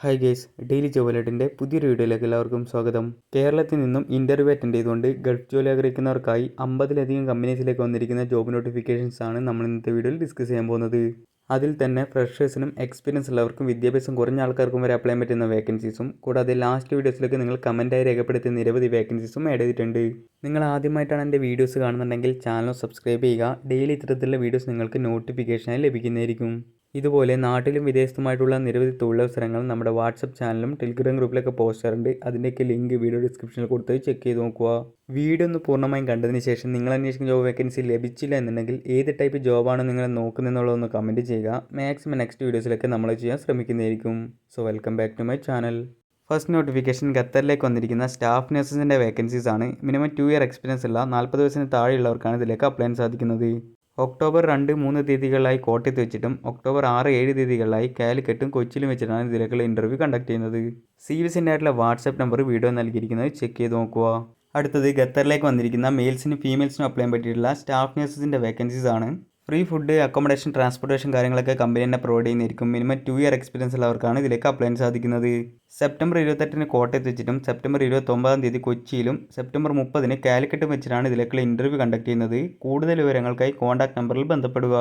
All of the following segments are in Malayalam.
ഹായ് ഗേസ്, ഡെയിലി ജോബ് അലേർട്ടിൻ്റെ പുതിയൊരു വീഡിയോയിലേക്ക് എല്ലാവർക്കും സ്വാഗതം. കേരളത്തിൽ നിന്നും ഇൻ്റർവ്യൂ അറ്റൻഡ് ചെയ്തുകൊണ്ട് ഗൾഫ് ജോലി ആഗ്രഹിക്കുന്നവർക്കായി 50ലധികം കമ്പനീസിലേക്ക് വന്നിരിക്കുന്ന ജോബ് നോട്ടിഫിക്കേഷൻസ് ആണ് നമ്മൾ ഇന്നത്തെ വീഡിയോയിൽ ഡിസ്കസ് ചെയ്യാൻ പോകുന്നത്. അതിൽ തന്നെ ഫ്രഷേഴ്സിനും എക്സ്പീരിയൻസ് ഉള്ളവർക്കും വിദ്യാഭ്യാസം കുറഞ്ഞ ആൾക്കാർക്കും വരെ അപ്ലൈ ചെയ്യാൻ പറ്റുന്ന വേക്കൻസീസും കൂടാതെ ലാസ്റ്റ് വീഡിയോസിലേക്ക് നിങ്ങൾ കമൻറ്റായി രേഖപ്പെടുത്തിയ നിരവധി വേക്കൻസീസും ആഡ് ചെയ്തിട്ടുണ്ട്. നിങ്ങൾ ആദ്യമായിട്ടാണ് എൻ്റെ വീഡിയോസ് കാണുന്നുണ്ടെങ്കിൽ ചാനൽ സബ്സ്ക്രൈബ് ചെയ്യുക. ഡെയിലി ഇത്തരത്തിലുള്ള വീഡിയോസ് നിങ്ങൾക്ക് നോട്ടിഫിക്കേഷനായി ലഭിക്കുന്നതായിരിക്കും. ഇതുപോലെ നാട്ടിലും വിദേശത്തുമായിട്ടുള്ള നിരവധി തൊഴിലവസരങ്ങൾ നമ്മുടെ വാട്സപ്പ് ചാനലും ടെലിഗ്രാം ഗ്രൂപ്പിലൊക്കെ പോസ്റ്റ് ചെയ്യാറുണ്ട്. അതിൻ്റെയൊക്കെ ലിങ്ക് വീഡിയോ ഡിസ്ക്രിപ്ഷനിൽ കൊടുത്ത് ചെക്ക് ചെയ്ത് നോക്കുക. വീഡിയോ ഒന്ന് പൂർണ്ണമായും കണ്ടതിന് ശേഷം നിങ്ങൾ അന്വേഷിക്കുന്ന ജോബ് വേക്കൻസി ലഭിച്ചില്ല എന്നുണ്ടെങ്കിൽ ഏത് ടൈപ്പ് ജോബാണ് നിങ്ങൾ നോക്കുന്നതെന്നുള്ളതൊന്ന് കമൻറ്റ് ചെയ്യുക. മാക്സിമം നെക്സ്റ്റ് വീഡിയോസിലൊക്കെ നമ്മൾ ചെയ്യാൻ ശ്രമിക്കുന്നതായിരിക്കും. So welcome back to my channel. First notification ഖത്തറിലേക്ക് വന്നിരിക്കുന്ന സ്റ്റാഫ് നഴ്സസിൻ്റെ വേക്കൻസീസ് ആണ്. മിനിമം 2 ഇയർ എക്സ്പീരിയൻസ് ഉള്ള 40 വയസ്സിന് താഴെയുള്ളവർക്കാണ് ഇതിലേക്ക് അപ്ലൈ ചെയ്യാൻ സാധിക്കുന്നത്. ഒക്ടോബർ 2, 3 തീയതികളിലായി കോട്ടയത്ത് വെച്ചിട്ടും ഒക്ടോബർ 6, 7 തീയതികളിലായി കാലിക്കറ്റും കൊച്ചിയിലും വെച്ചിട്ടാണ് ഇതിലേക്കുള്ള ഇൻ്റർവ്യൂ കണ്ടക്ട് ചെയ്യുന്നത്. CVസിൻ്റെ ആയിട്ടുള്ള വാട്സാപ്പ് നമ്പർ വീഡിയോ നൽകിയിരിക്കുന്നത് ചെക്ക് ചെയ്ത് നോക്കുക. അടുത്തത് ഖത്തറിലേക്ക് വന്നിരിക്കുന്ന മെയിൽസിനും ഫീമെയിൽസിനും അപ്ലൈ ചെയ്യാൻ പറ്റിയിട്ടുള്ള സ്റ്റാഫ് നഴ്സസിൻ്റെ വേക്കൻസീസ് ആണ്. ഫ്രീ ഫുഡ്, അക്കോമഡേഷൻ, ട്രാൻസ്പോർട്ടേഷൻ കാര്യങ്ങളൊക്കെ കമ്പനി തന്നെ പ്രൊവൈഡ് ചെയ്യുന്നതായിരിക്കും. മിനിമം 2 ഇയർ എക്സ്പീരിയൻസ് ഉള്ളവർക്കാണ് ഇതിലേക്ക് അപ്ലൈ ചെയ്യാൻ സാധിക്കുന്നത്. സെപ്റ്റംബർ 28 കോട്ടയത്ത് വെച്ചിട്ടും സെപ്റ്റംബർ 29 കൊച്ചിയിലും സെപ്റ്റംബർ 30 കാലിക്കറ്റും വെച്ചിട്ടാണ് ഇതിലേക്കുള്ള ഇൻ്റർവ്യൂ കണ്ടക്ട് ചെയ്യുന്നത്. കൂടുതൽ വിവരങ്ങൾക്കായി കോൺടാക്ട് നമ്പറിൽ ബന്ധപ്പെടുക.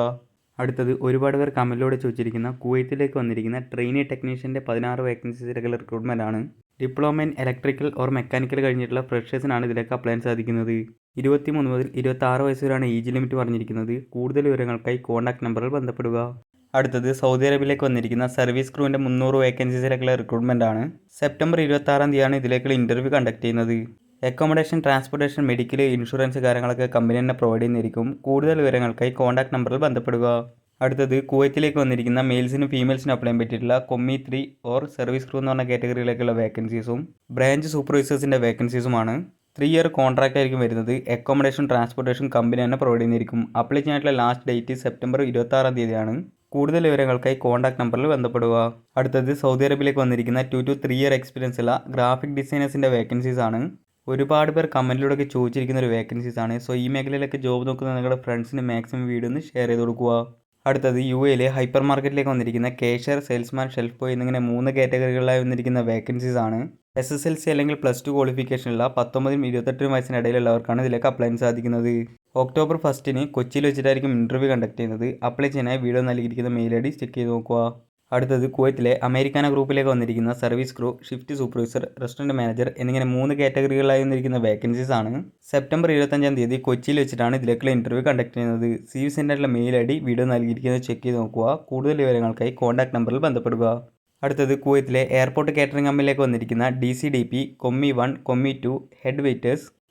അടുത്തത് ഒരുപാട് പേർ കമൻറ്റിലൂടെ ചോദിച്ചിരിക്കുന്ന കുവൈത്തിലേക്ക് വന്നിരിക്കുന്ന ട്രെയിനി ടെക്നീഷ്യൻ്റെ 16 വേക്കൻസീസിലേക്കുള്ള റിക്രൂട്ട്മെൻ്റ് ആണ്. Diploma in electrical or mechanical കഴിഞ്ഞിട്ടുള്ള ഫ്രഷേഴ്സിനാണ് ഇതിലേക്ക് അപ്ലൈ ചെയ്യാൻ സാധിക്കുന്നത്. 23 മുതൽ 26 വയസ്സ് വരെയാണ് ഏജ് ലിമിറ്റ് പറഞ്ഞിരിക്കുന്നത്. കൂടുതൽ വിവരങ്ങൾക്കായി കോൺടാക്ട് നമ്പറിൽ ബന്ധപ്പെടുക. അടുത്തത് സൗദി അറേബ്യയിലേക്ക് വന്നിരിക്കുന്ന സർവീസ് ക്രൂവിൻ്റെ 300 വേക്കൻസീസിലേക്കുള്ള റിക്രൂട്ട്മെൻ്റ് ആണ്. സെപ്റ്റംബർ 26 ഇതിലേക്കുള്ള ഇൻ്റർവ്യൂ കണ്ടക്ട് ചെയ്യുന്നത്. അക്കോമഡേഷൻ, ട്രാൻസ്പോർട്ടേഷൻ, മെഡിക്കൽ, ഇൻഷുറൻസ് കാര്യങ്ങളൊക്കെ കമ്പനി തന്നെ പ്രൊവൈഡ് ചെയ്യുന്നതായിരിക്കും. കൂടുതൽ വിവരങ്ങൾക്കായി കോൺടാക്ട് നമ്പറിൽ ബന്ധപ്പെടുക. അടുത്തത് കുവൈത്തിലേക്ക് വന്നിരിക്കുന്ന മെയിൽസിനും ഫീമെയിൽസിനും അപ്ലൈ ചെയ്യാൻ പറ്റിയിട്ടുള്ള കൊമ്മി 3 ഓർ സർവീസ് ക്രൂ എന്ന് പറഞ്ഞ കാറ്റഗറിയിലേക്കുള്ള വേക്കൻസീസും ബ്രാഞ്ച് സൂപ്പർവൈസേഴ്സിൻ്റെ വേക്കൻസീസുമാണ്. 3 ഇയർ കോൺട്രാക്റ്റ് ആയിരിക്കും വരുന്നത്. അക്കോമഡേഷൻ, ട്രാൻസ്പോർട്ടേഷൻ കമ്പനി തന്നെ പ്രൊവൈഡ് ചെയ്യുന്നതായിരിക്കും. അപ്ലൈ ചെയ്യാനായിട്ടുള്ള ലാസ്റ്റ് ഡേറ്റ് സെപ്റ്റംബർ 26 കൂടുതൽ വിവരങ്ങൾക്കായി കോൺടാക്ട് നമ്പറിൽ ബന്ധപ്പെടുക. അടുത്തത് സൗദി അറേബ്യയിലേക്ക് വന്നിരിക്കുന്ന 2 to 3 ഇയർ എക്സ്പീരിയൻസ് ഉള്ള ഗ്രാഫിക് ഡിസൈനേഴ്സിൻ്റെ വേക്കൻസീസ് ആണ്. ഒരുപാട് പേർ കമൻറ്റിലൂടെ ചോദിച്ചിരിക്കുന്ന ഒരു വേക്കൻസീസ് ആണ്. സോ ഈ മേഖലയിലൊക്കെ ജോബ് നോക്കുന്ന നിങ്ങളുടെ ഫ്രണ്ട്സിന് മാക്സിമം വീഡിയോ ഒന്ന് ഷെയർ ചെയ്ത് കൊടുക്കുക. അടുത്തത് UAE ഹൈപ്പർ മാർക്കറ്റിലേക്ക് വന്നിരിക്കുന്ന കേഷ്യർ, സെയിൽസ്മാൻ, ഷെൽഫ് ബോയ് എന്നിങ്ങനെ 3 കാറ്റഗറികളിലായി വന്നിരിക്കുന്ന വേക്കൻസീസ് ആണ്. SSLC അല്ലെങ്കിൽ +2 ക്വാളിഫിക്കേഷനുള്ള 19 - 28 വയസ്സിനിടയിലുള്ളവർക്കാണ് ഇതിലേക്ക് അപ്ലൈ ചെയ്യാൻ സാധിക്കുന്നത്. ഒക്ടോബർ 1 കൊച്ചിയിൽ വെച്ചിട്ടായിരിക്കും ഇൻ്റർവ്യൂ കണ്ടക്ട് ചെയ്യുന്നത്. അപ്ലൈ ചെയ്യാനായി വീഡിയോ നൽകിയിരിക്കുന്ന മെയിൽ ID ചെക്ക് ചെയ്ത് നോക്കുക. അടുത്തത് കുവൈത്തിലെ അമേരിക്കാന ഗ്രൂപ്പിലേക്ക് വന്നിരിക്കുന്ന service crew, shift supervisor, restaurant manager എന്നിങ്ങനെ 3 കാറ്റഗറികളായി വന്നിരിക്കുന്ന വേക്കൻസീസ് ആണ്. സെപ്റ്റംബർ 25 കൊച്ചിയിൽ വെച്ചിട്ടാണ് ഇതിലേക്കുള്ള ഇൻ്റർവ്യൂ കണ്ടക്ട് ചെയ്യുന്നത്. CV സെൻ്ററിലെ മെയിൽ ID വീഡിയോ നൽകിയിരിക്കുന്നത് ചെക്ക് ചെയ്ത് നോക്കുക. കൂടുതൽ വിവരങ്ങൾക്കായി കോൺടാക്ട് നമ്പറിൽ ബന്ധപ്പെടുക. അടുത്തത് കുവൈത്തിലെ എയർപോർട്ട് കാറ്ററിംഗ് കമ്പനിയിലേക്ക് വന്നിരിക്കുന്ന DCDP, commis 1, commis 2, head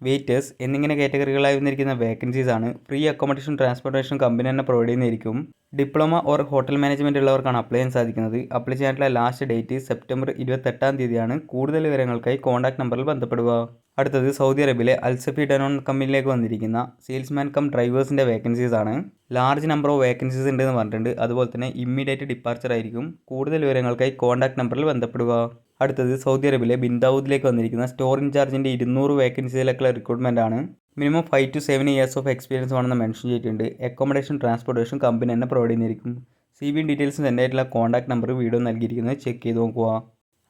waiters എന്നിങ്ങനെ കാറ്റഗറികളായി വന്നിരിക്കുന്ന വേക്കൻസീസ് ആണ്. ഫ്രീ അക്കോമഡേഷൻ, ട്രാൻസ്പോർട്ടേഷൻ കമ്പനി തന്നെ പ്രൊവൈഡ് ചെയ്യുന്നതായിരിക്കും. ഡിപ്ലോമ ഓർ ഹോട്ടൽ മാനേജ്മെൻറ്റ് ഉള്ളവർക്കാണ് അപ്ലൈ ചെയ്യാൻ സാധിക്കുന്നത്. അപ്ലൈ ചെയ്യാനുള്ള ലാസ്റ്റ് ഡേറ്റ് സെപ്റ്റംബർ 28 കൂടുതൽ വിവരങ്ങൾക്കായി കോൺടാക്ട് നമ്പറിൽ ബന്ധപ്പെടുക. അടുത്തത് സൗദി അറേബ്യയിലെ അൽസഫി ഡനോൺ കമ്പനിയിലേക്ക് വന്നിരിക്കുന്ന സെയിൽസ്മാൻ കം ഡ്രൈവേഴ്സിൻ്റെ വേക്കൻസീസ് ആണ്. ലാർജ് നമ്പർ ഓഫ് വേക്കൻസീസ് ഉണ്ടെന്ന് പറഞ്ഞിട്ടുണ്ട്. അതുപോലെ തന്നെ ഇമ്മീഡിയറ്റ് ഡിപ്പാർച്ചർ ആയിരിക്കും. കൂടുതൽ വിവരങ്ങൾക്കായി കോൺടാക്ട് നമ്പറിൽ ബന്ധപ്പെടുക. അടുത്തത് സൗദി അറേബ്യയിലെ ബിൻ ദാവൂദിലേക്ക് വന്നിരിക്കുന്ന സ്റ്റോർ ഇൻചാർജിൻ്റെ 200 വേക്കൻസിയിലേക്കുള്ള റിക്രൂട്ട്മെൻ്റ് ആണ്. Minimum 5 to 7 years of experience ആണെന്ന് മെൻഷൻ ചെയ്തിട്ടുണ്ട്. അക്കോമഡേഷൻ, ട്രാൻസ്പോർട്ടേഷൻ കമ്പനി തന്നെ പ്രൊവൈഡ് ചെയ്യുന്നതായിരിക്കും. CV ഡീറ്റെയിൽസും സെൻഡ് ആയിട്ടുള്ള കോൺടാക്ട് നമ്പർ വീഡിയോ നൽകിയിരിക്കുന്നത് ചെക്ക് ചെയ്ത് നോക്കുക.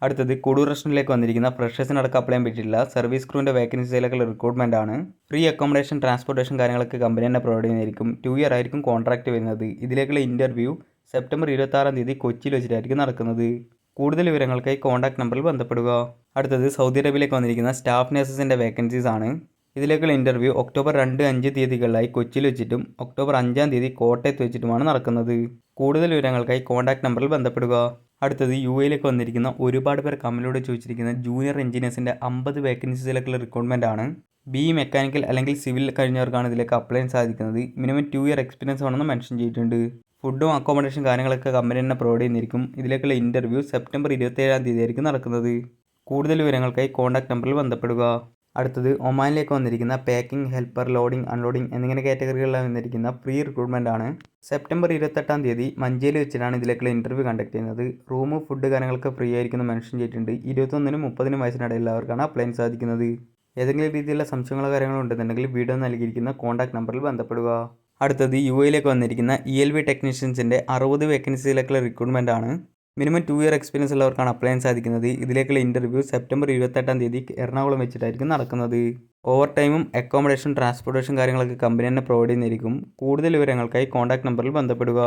അടുത്തത് കുടൂർ റെസ്റ്റോറൻറ്റിലേക്ക് വന്നിരിക്കുന്ന ഫ്രഷേഴ്സിനടക്കം അപ്ലൈ ചെയ്യാൻ പറ്റിയിട്ടില്ല സർവീസ് ക്രൂവിൻ്റെ വേക്കൻസിയിലേക്കുള്ള റിക്രൂട്ട്മെൻ്റ് ആണ്. ഫ്രീ അക്കോമഡേഷൻ, ട്രാൻസ്പോർട്ടേഷൻ കാര്യങ്ങളൊക്കെ കമ്പനി തന്നെ പ്രൊവൈഡ് ചെയ്യുന്നതായിരിക്കും. 2 ഇയർ ആയിരിക്കും കോൺട്രാക്റ്റ് വരുന്നത്. ഇതിലേക്കുള്ള ഇൻ്റർവ്യൂ സെപ്റ്റംബർ 26 കൊച്ചിയിൽ വെച്ചിട്ടായിരിക്കും നടക്കുന്നത്. കൂടുതൽ വിവരങ്ങൾക്കായി കോൺടാക്ട് നമ്പറിൽ ബന്ധപ്പെടുക. അടുത്തത് സൗദി അറേബ്യയിലേക്ക് വന്നിരിക്കുന്ന സ്റ്റാഫ് നഴ്സസിൻ്റെ വേക്കൻസീസ് ആണ്. ഇതിലേക്കുള്ള ഇൻ്റർവ്യൂ ഒക്ടോബർ 2, 5 തീയതികളിലായി കൊച്ചിയിൽ വെച്ചിട്ടും ഒക്ടോബർ 5 കോട്ടയത്ത് വെച്ചിട്ടുമാണ് നടക്കുന്നത്. കൂടുതൽ വിവരങ്ങൾക്കായി കോൺടാക്ട് നമ്പറിൽ ബന്ധപ്പെടുക. അടുത്തത് UAEയിലേക്ക് വന്നിരിക്കുന്ന ഒരുപാട് പേർ കമൻറ്റിലൂടെ ചോദിച്ചിരിക്കുന്ന ജൂനിയർ എഞ്ചിനീയേഴ്സിൻ്റെ 50 വേക്കൻസീസിലേക്കുള്ള റിക്രൂട്ട്മെൻ്റ് ആണ്. BE മെക്കാനിക്കൽ അല്ലെങ്കിൽ സിവിൽ കഴിഞ്ഞവർക്കാണ് ഇതിലേക്ക് അപ്ലൈ ചെയ്യാൻ സാധിക്കുന്നത്. മിനിമം 2 ഇയർ എക്സ്പീരിയൻസ് ആണെന്ന് മെൻഷൻ ചെയ്തിട്ടുണ്ട്. ഫുഡും അക്കോമഡേഷൻ കാര്യങ്ങളൊക്കെ കമ്പനി തന്നെ പ്രൊവൈഡ് ചെയ്യുന്നതായിരിക്കും. ഇതിലേക്കുള്ള ഇൻ്റർവ്യൂ സെപ്റ്റംബർ 27 ആയിരിക്കും നടക്കുന്നത്. കൂടുതൽ വിവരങ്ങൾക്കായി കോൺടാക്ട് നമ്പറിൽ ബന്ധപ്പെടുക. അടുത്തത് ഒമാനിലേക്ക് വന്നിരിക്കുന്ന പാക്കിംഗ്, ഹെൽപ്പർ, ലോഡിംഗ്, അൺലോഡിംഗ് എന്നിങ്ങനെ കാറ്റഗറികളിലാണ് വന്നിരിക്കുന്ന ഫ്രീ റിക്രൂട്ട്മെൻ്റ് ആണ്. സെപ്റ്റംബർ 28 മഞ്ചേരി വെച്ചിട്ടാണ് ഇതിലേക്കുള്ള ഇൻ്റർവ്യൂ കണ്ടക്ട് ചെയ്യുന്നത്. റൂം, ഫുഡ് കാര്യങ്ങളൊക്കെ ഫ്രീ ആയിരിക്കും മെൻഷൻ ചെയ്തിട്ടുണ്ട്. 21 - 30 വയസ്സിനിടയിലുള്ളവർക്കാണ് അപ്ലൈ ചെയ്യാൻ സാധിക്കുന്നത്. ഏതെങ്കിലും രീതിയിലുള്ള സംശയങ്ങളോ കാര്യങ്ങളോ ഉണ്ടെന്നുണ്ടെങ്കിൽ വീഡിയോ നൽകിയിരിക്കുന്ന കോൺടാക്ട് നമ്പറിൽ ബന്ധപ്പെടുക. അടുത്തത് UAEയിലേക്ക് വന്നിരിക്കുന്ന ELV ടെക്നീഷ്യൻസിൻ്റെ 60 വേക്കൻസിയിലേക്കുള്ള റിക്രൂട്ട്മെൻ്റ് ആണ്. മിനിമം 2 ഇയർ എക്സ്പീരിയൻസ് ഉള്ളവർക്കാണ് അപ്ലൈ ചെയ്യാൻ സാധിക്കുന്നത്. ഇതിലേക്കുള്ള ഇൻ്റർവ്യൂ സെപ്റ്റംബർ 28 തീയതി എറണാകുളം വെച്ചിട്ടായിരിക്കും നടക്കുന്നത്. ഓവർ ടൈമും അക്കോമഡേഷൻ ട്രാൻസ്പോർട്ടേഷൻ കാര്യങ്ങളൊക്കെ കമ്പനി തന്നെ പ്രൊവൈഡ് ചെയ്യുന്നതായിരിക്കും. കൂടുതൽ വിവരങ്ങൾക്കായി കോൺടാക്ട് നമ്പറിൽ ബന്ധപ്പെടുക.